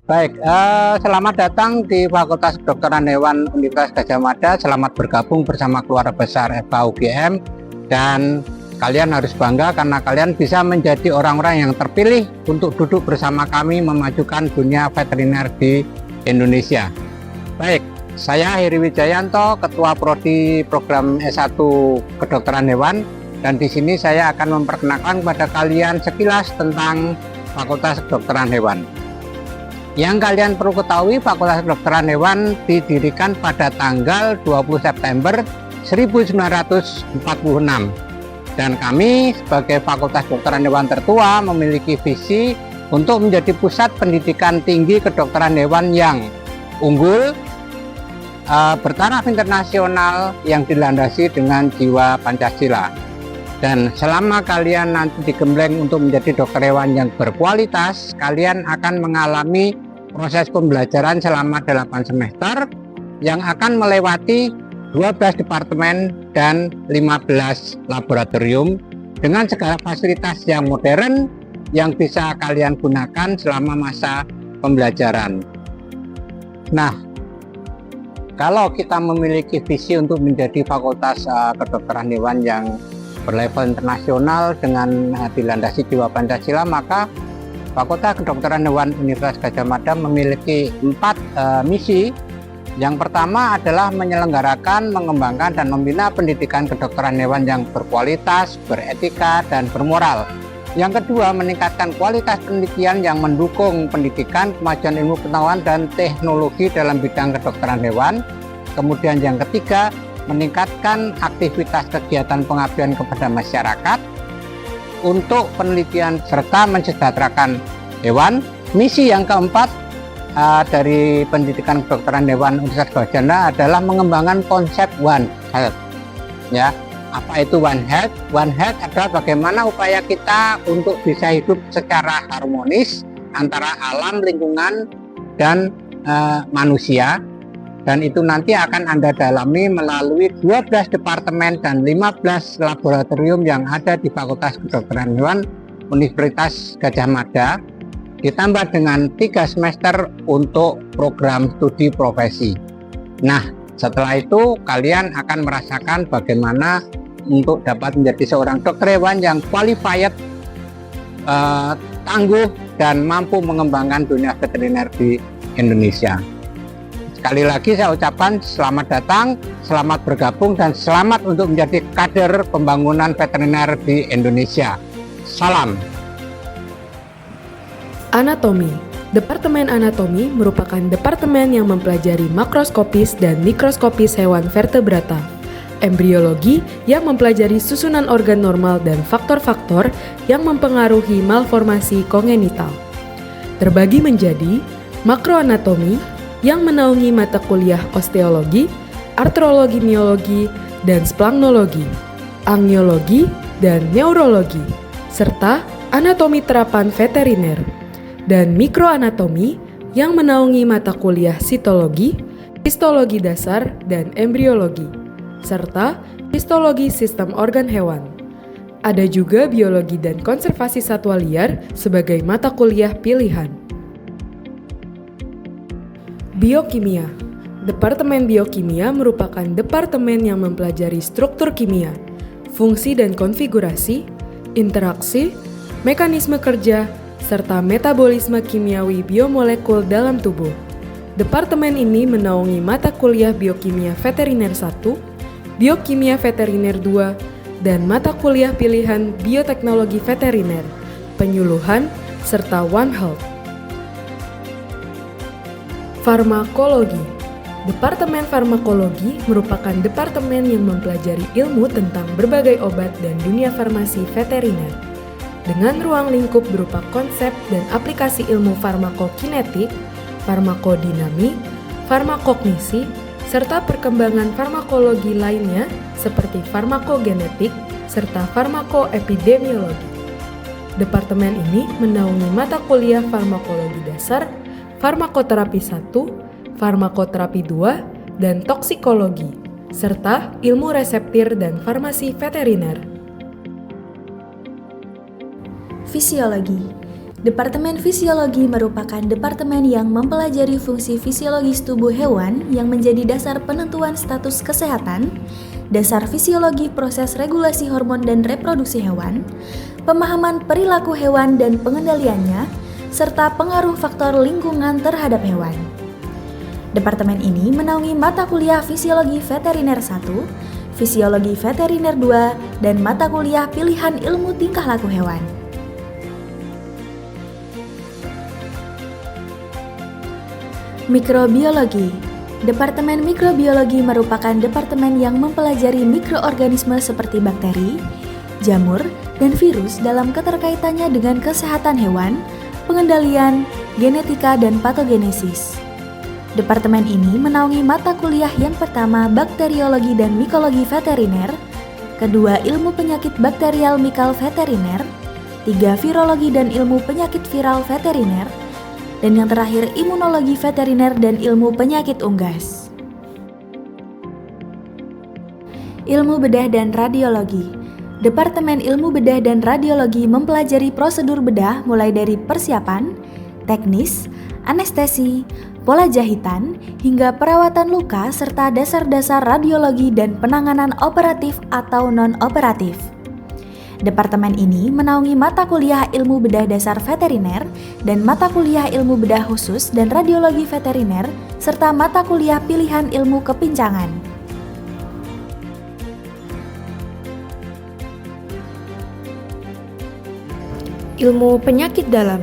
Baik, selamat datang di Fakultas Kedokteran Hewan Universitas Gadjah Mada. Selamat bergabung bersama keluarga besar FKUGM, dan kalian harus bangga karena kalian bisa menjadi orang-orang yang terpilih untuk duduk bersama kami memajukan dunia veteriner di Indonesia. Baik, saya Heri Wijayanto, Ketua Prodi Program S1 Kedokteran Hewan, dan di sini saya akan memperkenalkan kepada kalian sekilas tentang Fakultas Kedokteran Hewan. Yang kalian perlu ketahui, Fakultas Kedokteran Hewan didirikan pada tanggal 20 September 1946. Dan kami sebagai Fakultas Kedokteran Hewan tertua memiliki visi untuk menjadi pusat pendidikan tinggi kedokteran hewan yang unggul, bertaraf internasional, yang dilandasi dengan jiwa Pancasila. Dan selama kalian nanti digembleng untuk menjadi dokter hewan yang berkualitas, kalian akan mengalami proses pembelajaran selama 8 semester yang akan melewati 12 departemen dan 15 laboratorium dengan segala fasilitas yang modern yang bisa kalian gunakan selama masa pembelajaran. Nah, kalau kita memiliki visi untuk menjadi fakultas kedokteran hewan yang berlevel internasional dengan dilandasi jiwa Pancasila, maka Fakultas Kedokteran Hewan Universitas Gadjah Mada memiliki 4 misi. Yang pertama adalah menyelenggarakan, mengembangkan, dan membina pendidikan kedokteran hewan yang berkualitas, beretika, dan bermoral. Yang kedua, meningkatkan kualitas penelitian yang mendukung pendidikan, kemajuan ilmu pengetahuan, dan teknologi dalam bidang kedokteran hewan. Kemudian yang ketiga, meningkatkan aktivitas kegiatan pengabdian kepada masyarakat untuk penelitian serta mensejahterakan hewan. Misi yang keempat dari pendidikan kedokteran hewan Universitas Gadjah Mada adalah mengembangkan konsep One Health. Ya, apa itu One Health? One Health adalah bagaimana upaya kita untuk bisa hidup secara harmonis antara alam, lingkungan, dan manusia. Dan itu nanti akan Anda dalami melalui 12 departemen dan 15 laboratorium yang ada di Fakultas Kedokteran Hewan Universitas Gadjah Mada, ditambah dengan 3 semester untuk program studi profesi. Nah, setelah itu kalian akan merasakan bagaimana untuk dapat menjadi seorang dokter hewan yang qualified, tangguh, dan mampu mengembangkan dunia veteriner di Indonesia. Sekali lagi saya ucapkan selamat datang, selamat bergabung, dan selamat untuk menjadi kader pembangunan veteriner di Indonesia. Salam. Anatomi. Departemen Anatomi merupakan departemen yang mempelajari makroskopis dan mikroskopis hewan vertebrata. Embriologi yang mempelajari susunan organ normal dan faktor-faktor yang mempengaruhi malformasi kongenital. Terbagi menjadi makroanatomi yang menaungi mata kuliah osteologi, artrologi miologi, dan splagnologi, angiologi, dan neurologi, serta anatomi terapan veteriner, dan mikroanatomi yang menaungi mata kuliah sitologi, histologi dasar, dan embriologi, serta histologi sistem organ hewan. Ada juga biologi dan konservasi satwa liar sebagai mata kuliah pilihan. Biokimia. Departemen Biokimia merupakan departemen yang mempelajari struktur kimia, fungsi dan konfigurasi, interaksi, mekanisme kerja, serta metabolisme kimiawi biomolekul dalam tubuh. Departemen ini menaungi mata kuliah Biokimia Veteriner 1, Biokimia Veteriner 2, dan mata kuliah pilihan Bioteknologi Veteriner, Penyuluhan, serta One Health. Farmakologi. Departemen Farmakologi merupakan departemen yang mempelajari ilmu tentang berbagai obat dan dunia farmasi veteriner, dengan ruang lingkup berupa konsep dan aplikasi ilmu farmakokinetik, farmakodinami, farmakognisi, serta perkembangan farmakologi lainnya seperti farmakogenetik serta farmakoepidemiologi. Departemen ini menaungi mata kuliah farmakologi dasar, farmakoterapi 1, farmakoterapi 2, dan toksikologi, serta ilmu reseptir dan farmasi veteriner. Fisiologi. Departemen Fisiologi merupakan departemen yang mempelajari fungsi fisiologis tubuh hewan yang menjadi dasar penentuan status kesehatan, dasar fisiologi proses regulasi hormon dan reproduksi hewan, pemahaman perilaku hewan dan pengendaliannya, serta pengaruh faktor lingkungan terhadap hewan. Departemen ini menaungi mata kuliah Fisiologi Veteriner 1, Fisiologi Veteriner 2, dan mata kuliah pilihan ilmu tingkah laku hewan. Mikrobiologi. Departemen Mikrobiologi merupakan departemen yang mempelajari mikroorganisme seperti bakteri, jamur, dan virus dalam keterkaitannya dengan kesehatan hewan, pengendalian, genetika, dan patogenesis. Departemen ini menaungi mata kuliah yang pertama bakteriologi dan mikologi veteriner, kedua ilmu penyakit bakterial mikal veteriner, tiga virologi dan ilmu penyakit viral veteriner, dan yang terakhir imunologi veteriner dan ilmu penyakit unggas. Ilmu bedah dan radiologi. Departemen Ilmu Bedah dan Radiologi mempelajari prosedur bedah mulai dari persiapan, teknis, anestesi, pola jahitan, hingga perawatan luka serta dasar-dasar radiologi dan penanganan operatif atau non-operatif. Departemen ini menaungi mata kuliah ilmu bedah dasar veteriner dan mata kuliah ilmu bedah khusus dan radiologi veteriner, serta mata kuliah pilihan ilmu kepincangan. Ilmu penyakit dalam.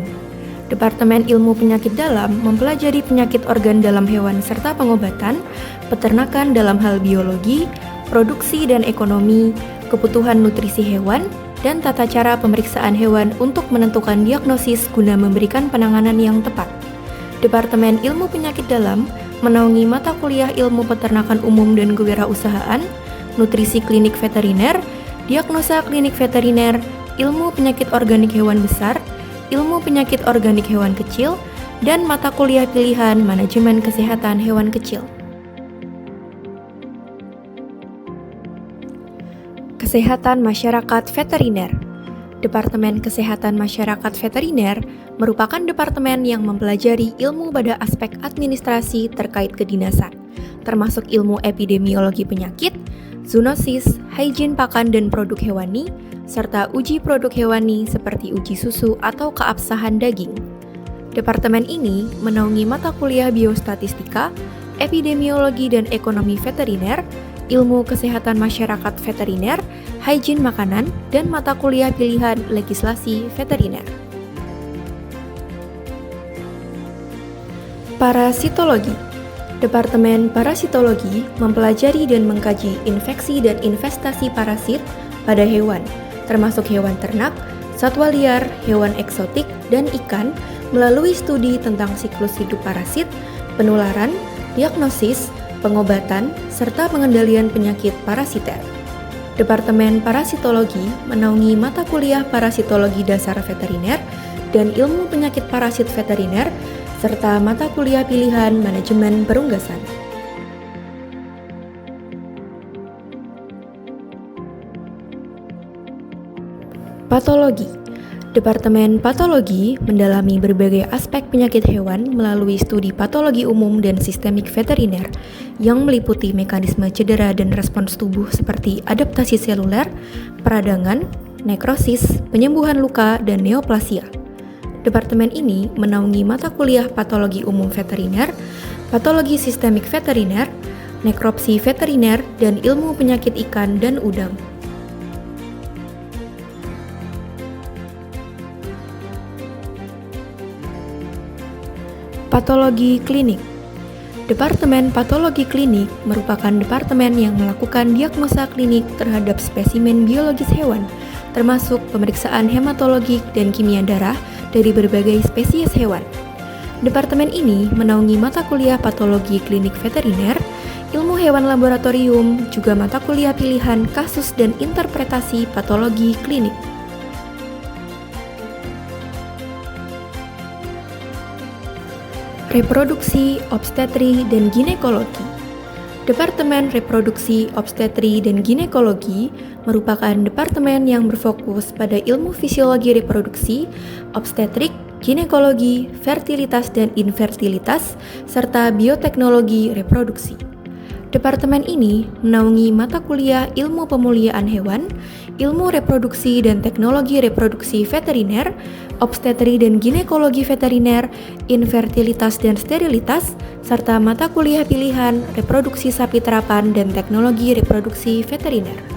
Departemen Ilmu Penyakit Dalam mempelajari penyakit organ dalam hewan serta pengobatan, peternakan dalam hal biologi, produksi dan ekonomi, kebutuhan nutrisi hewan, dan tata cara pemeriksaan hewan untuk menentukan diagnosis guna memberikan penanganan yang tepat. Departemen Ilmu Penyakit Dalam menaungi mata kuliah ilmu peternakan umum dan kewirausahaan, nutrisi klinik veteriner, diagnosa klinik veteriner, ilmu penyakit organik hewan besar, ilmu penyakit organik hewan kecil, dan mata kuliah pilihan manajemen kesehatan hewan kecil. Kesehatan Masyarakat Veteriner. Departemen Kesehatan Masyarakat Veteriner merupakan departemen yang mempelajari ilmu pada aspek administrasi terkait kedinasan, termasuk ilmu epidemiologi penyakit, zoonosis, higien pakan dan produk hewani, serta uji produk hewani seperti uji susu atau keabsahan daging. Departemen ini menaungi mata kuliah biostatistika, epidemiologi dan ekonomi veteriner, ilmu kesehatan masyarakat veteriner, higien makanan, dan mata kuliah pilihan legislasi veteriner. Parasitologi. Departemen Parasitologi mempelajari dan mengkaji infeksi dan investasi parasit pada hewan, termasuk hewan ternak, satwa liar, hewan eksotik, dan ikan melalui studi tentang siklus hidup parasit, penularan, diagnosis, pengobatan, serta pengendalian penyakit parasiter. Departemen Parasitologi menaungi mata kuliah parasitologi dasar veteriner dan ilmu penyakit parasit veteriner, serta mata kuliah pilihan manajemen perunggasan. Patologi. Departemen Patologi mendalami berbagai aspek penyakit hewan melalui studi patologi umum dan sistemik veteriner yang meliputi mekanisme cedera dan respons tubuh seperti adaptasi seluler, peradangan, nekrosis, penyembuhan luka, dan neoplasia. Departemen ini menaungi mata kuliah patologi umum veteriner, patologi sistemik veteriner, nekropsi veteriner, dan ilmu penyakit ikan dan udang. Patologi klinik. Departemen Patologi Klinik merupakan departemen yang melakukan diagnosa klinik terhadap spesimen biologis hewan, termasuk pemeriksaan hematologik dan kimia darah dari berbagai spesies hewan. Departemen ini menaungi mata kuliah patologi klinik veteriner, ilmu hewan laboratorium, juga mata kuliah pilihan kasus dan interpretasi patologi klinik. Reproduksi, obstetri, dan ginekologi. Departemen Reproduksi, Obstetri, dan Ginekologi merupakan departemen yang berfokus pada ilmu fisiologi reproduksi, obstetrik, ginekologi, fertilitas dan infertilitas, serta bioteknologi reproduksi. Departemen ini menaungi mata kuliah ilmu pemuliaan hewan, ilmu reproduksi dan teknologi reproduksi veteriner, obstetri dan ginekologi veteriner, infertilitas dan sterilitas, serta mata kuliah pilihan reproduksi sapi terapan dan teknologi reproduksi veteriner.